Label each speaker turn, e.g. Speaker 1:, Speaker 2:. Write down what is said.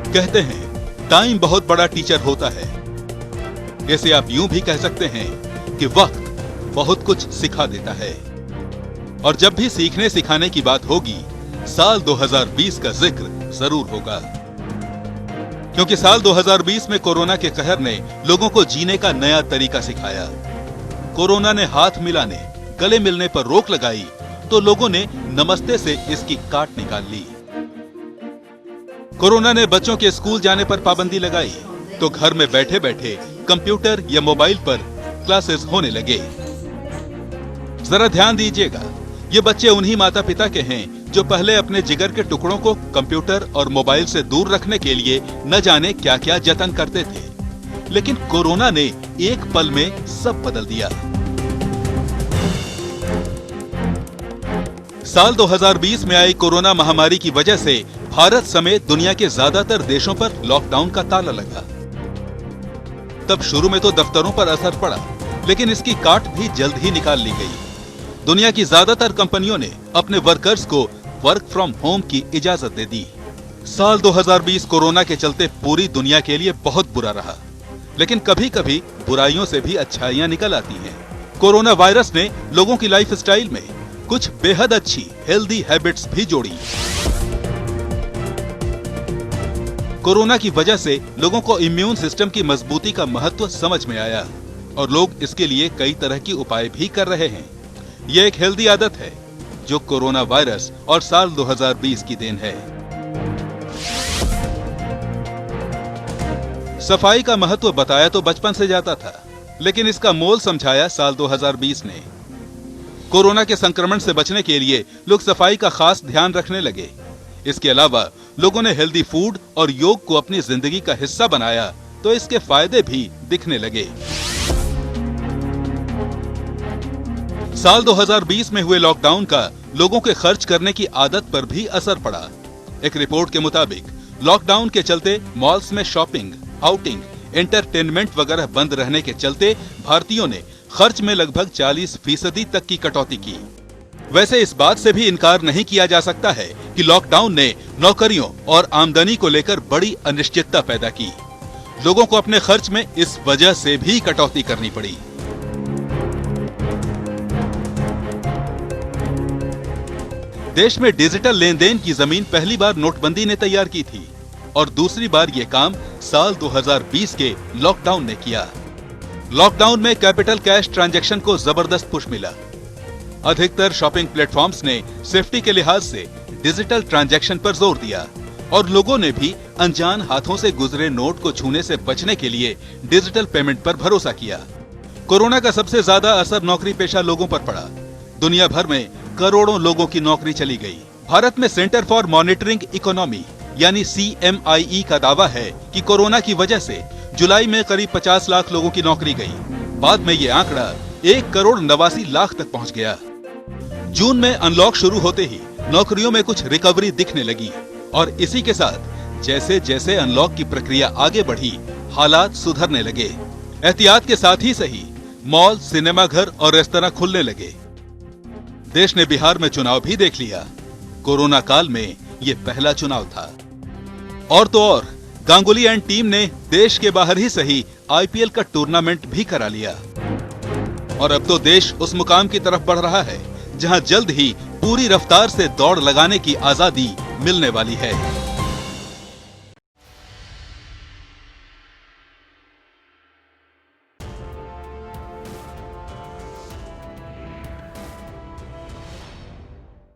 Speaker 1: कहते हैं टाइम बहुत बड़ा टीचर होता है। इसे आप यूं भी कह सकते हैं कि वक्त बहुत कुछ सिखा देता है। और जब भी सीखने सिखाने की बात होगी, साल 2020 का जिक्र जरूर होगा, क्योंकि साल 2020 में कोरोना के कहर ने लोगों को जीने का नया तरीका सिखाया। कोरोना ने हाथ मिलाने, गले मिलने पर रोक लगाई तो लोगों ने नमस्ते से इसकी काट निकाल ली। कोरोना ने बच्चों के स्कूल जाने पर पाबंदी लगाई तो घर में बैठे बैठे कंप्यूटर या मोबाइल पर क्लासेस होने लगे। जरा ध्यान दीजिएगा, ये बच्चे उन्हीं माता पिता के हैं जो पहले अपने जिगर के टुकड़ों को कंप्यूटर और मोबाइल से दूर रखने के लिए न जाने क्या क्या जतन करते थे, लेकिन कोरोना ने एक पल में सब बदल दिया। साल 2020 में आई कोरोना महामारी की वजह से भारत समेत दुनिया के ज्यादातर देशों पर लॉकडाउन का ताला लगा। तब शुरू में तो दफ्तरों पर असर पड़ा, लेकिन इसकी काट भी जल्द ही निकाल ली गई। दुनिया की ज्यादातर कंपनियों ने अपने वर्कर्स को वर्क फ्रॉम होम की इजाजत दे दी। साल 2020 कोरोना के चलते पूरी दुनिया के लिए बहुत बुरा रहा, लेकिन कभी कभी बुराइयों से भी अच्छाइयां निकल आती हैं। कोरोना वायरस ने लोगों की लाइफ स्टाइल में कुछ बेहद अच्छी हेल्दी हैबिट्स भी जोड़ी। कोरोना की वजह से लोगों को इम्यून सिस्टम की मजबूती का महत्व समझ में आया और लोग इसके लिए कई तरह की उपाय भी कर रहे हैं। यह एक हेल्दी आदत है जो कोरोना वायरस और साल 2020 की देन है। सफाई का महत्व बताया तो बचपन से जाता था, लेकिन इसका मोल समझाया साल 2020 ने। कोरोना के संक्रमण से बचने के लिए लोग सफाई का खास ध्यान रखने लगे। इसके अलावा लोगों ने हेल्दी फूड और योग को अपनी जिंदगी का हिस्सा बनाया तो इसके फायदे भी दिखने लगे। साल 2020 में हुए लॉकडाउन का लोगों के खर्च करने की आदत पर भी असर पड़ा। एक रिपोर्ट के मुताबिक लॉकडाउन के चलते मॉल्स में शॉपिंग, आउटिंग, एंटरटेनमेंट वगैरह बंद रहने के चलते भारतीयों ने खर्च में लगभग 40% तक की कटौती की। वैसे इस बात से भी इनकार नहीं किया जा सकता है कि लॉकडाउन ने नौकरियों और आमदनी को लेकर बड़ी अनिश्चितता पैदा की। लोगों को अपने खर्च में इस वजह से भी कटौती करनी पड़ी। देश में डिजिटल लेन देन की जमीन पहली बार नोटबंदी ने तैयार की थी और दूसरी बार ये काम साल 2020 के लॉकडाउन ने किया। लॉकडाउन में कैपिटल कैश ट्रांजैक्शन को जबरदस्त पुश मिला। अधिकतर शॉपिंग प्लेटफॉर्म्स ने सेफ्टी के लिहाज से डिजिटल ट्रांजैक्शन पर जोर दिया और लोगों ने भी अनजान हाथों से गुजरे नोट को छूने से बचने के लिए डिजिटल पेमेंट पर भरोसा किया। कोरोना का सबसे ज्यादा असर नौकरी पेशा लोगों पर पड़ा। दुनिया भर में करोड़ों लोगों की नौकरी चली गई। भारत में सेंटर फॉर मॉनिटरिंग इकोनॉमी यानी CMIE का दावा है कि कोरोना की वजह से जुलाई में करीब 50 लाख लोगों की नौकरी गई। बाद में ये आंकड़ा 1,89,00,000 तक पहुंच गया। जून में अनलॉक शुरू होते ही नौकरियों में कुछ रिकवरी दिखने लगी और इसी के साथ जैसे जैसे अनलॉक की प्रक्रिया आगे बढ़ी, हालात सुधरने लगे। एहतियात के साथ ही सही, मॉल, सिनेमाघर और रेस्तरां खुलने लगे। देश ने बिहार में चुनाव भी देख लिया। कोरोना काल में ये पहला चुनाव था। और तो और गांगुली एंड टीम ने देश के बाहर ही सही IPL का टूर्नामेंट भी करा लिया। और अब तो देश उस मुकाम की तरफ बढ़ रहा है जहां जल्द ही पूरी रफ्तार से दौड़ लगाने की आजादी मिलने वाली है।